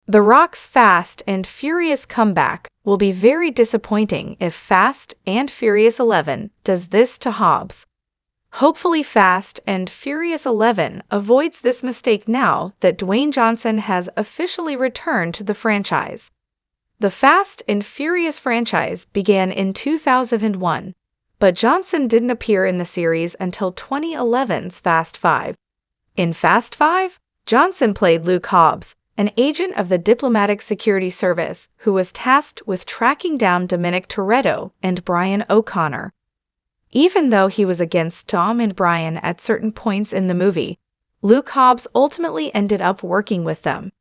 The Rock's Fast and Furious comeback will be very disappointing if Fast and Furious 11 does this to Hobbs. Hopefully Fast and Furious 11 avoids this mistake now that Dwayne Johnson has officially returned to the franchise. The Fast and Furious franchise began in 2001, but Johnson didn't appear in the series until 2011's Fast 5. In Fast 5, Johnson played Luke Hobbs, an agent of the Diplomatic Security Service who was tasked with tracking down Dominic Toretto and Brian O'Connor. Even though he was against Dom and Brian at certain points in the movie, Luke Hobbs ultimately ended up working with them.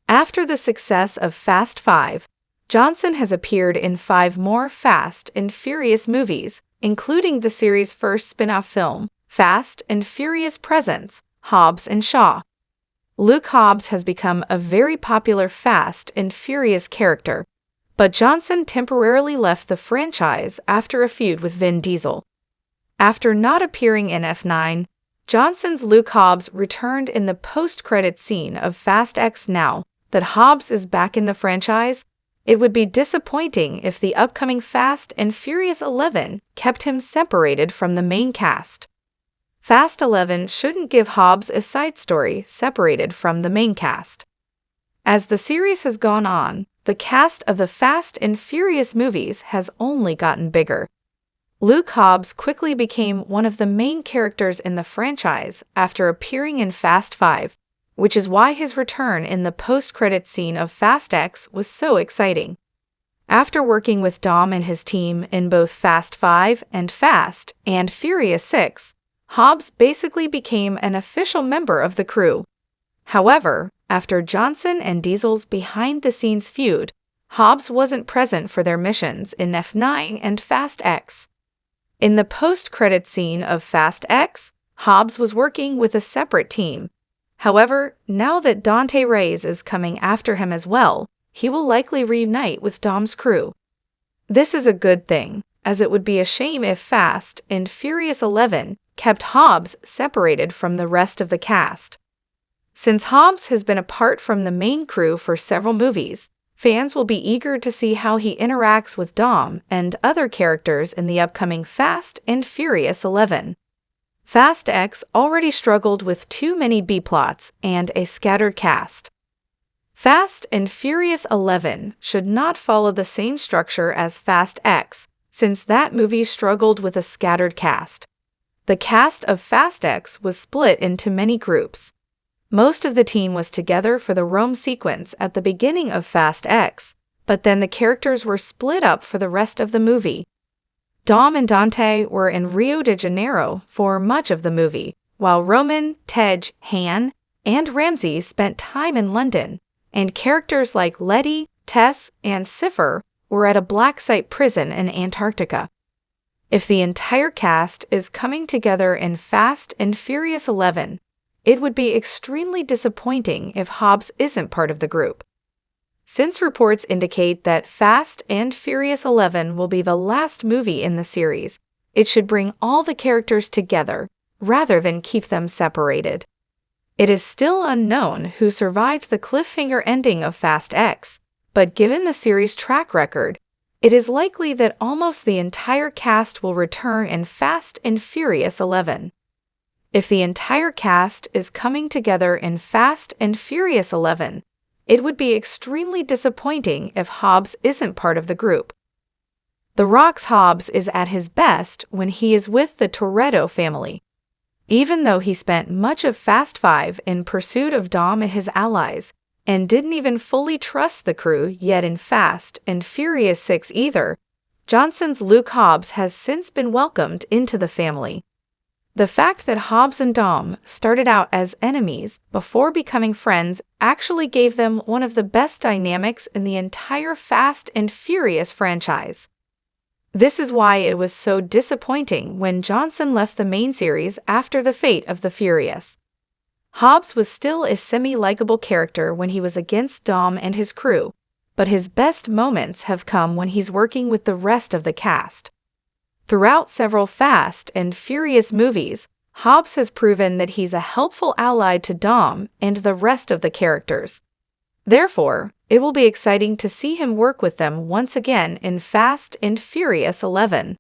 After the success of Fast 5, Johnson has appeared in 5 more Fast and Furious movies, including the series' first spin-off film, Fast and Furious Presents, Hobbs and Shaw. Luke Hobbs has become a very popular Fast and Furious character, but Johnson temporarily left the franchise after a feud with Vin Diesel. After not appearing in F9, Johnson's Luke Hobbs returned in the post-credits scene of Fast X. Now that Hobbs is back in the franchise, it would be disappointing if the upcoming Fast and Furious 11 kept him separated from the main cast. Fast 11 shouldn't give Hobbs a side story separated from the main cast. As the series has gone on, the cast of the Fast and Furious movies has only gotten bigger. Luke Hobbs quickly became one of the main characters in the franchise after appearing in Fast 5, which is why his return in the post-credits scene of Fast X was so exciting. After working with Dom and his team in both Fast 5 and Fast and Furious 6, Hobbs basically became an official member of the crew. However, after Johnson and Diesel's behind-the-scenes feud, Hobbs wasn't present for their missions in F9 and Fast X. In the post-credits scene of Fast X, Hobbs was working with a separate team. However, now that Dante Reyes is coming after him as well, he will likely reunite with Dom's crew. This is a good thing, as it would be a shame if Fast and Furious 11 kept Hobbs separated from the rest of the cast. Since Hobbs has been apart from the main crew for several movies, fans will be eager to see how he interacts with Dom and other characters in the upcoming Fast and Furious 11. Fast X already struggled with too many B-plots and a scattered cast. Fast and Furious 11 should not follow the same structure as Fast X, since that movie struggled with a scattered cast. The cast of Fast X was split into many groups. Most of the team was together for the Rome sequence at the beginning of Fast X, but then the characters were split up for the rest of the movie. Dom and Dante were in Rio de Janeiro for much of the movie, while Roman, Tej, Han, and Ramsey spent time in London, and characters like Letty, Tess, and Cipher were at a black site prison in Antarctica. If the entire cast is coming together in Fast and Furious 11, it would be extremely disappointing if Hobbs isn't part of the group. Since reports indicate that Fast and Furious 11 will be the last movie in the series, it should bring all the characters together rather than keep them separated. It is still unknown who survived the cliffhanger ending of Fast X, but given the series' track record, it is likely that almost the entire cast will return in Fast and Furious 11. If the entire cast is coming together in Fast and Furious 11, it would be extremely disappointing if Hobbs isn't part of the group. The Rock's Hobbs is at his best when he is with the Toretto family. Even though he spent much of Fast 5 in pursuit of Dom and his allies, and didn't even fully trust the crew yet in Fast and Furious 6 either, Johnson's Luke Hobbs has since been welcomed into the family. The fact that Hobbs and Dom started out as enemies before becoming friends actually gave them one of the best dynamics in the entire Fast and Furious franchise. This is why it was so disappointing when Johnson left the main series after the fate of the Furious. Hobbs was still a semi-likable character when he was against Dom and his crew, but his best moments have come when he's working with the rest of the cast. Throughout several Fast and Furious movies, Hobbs has proven that he's a helpful ally to Dom and the rest of the characters. Therefore, it will be exciting to see him work with them once again in Fast and Furious 11.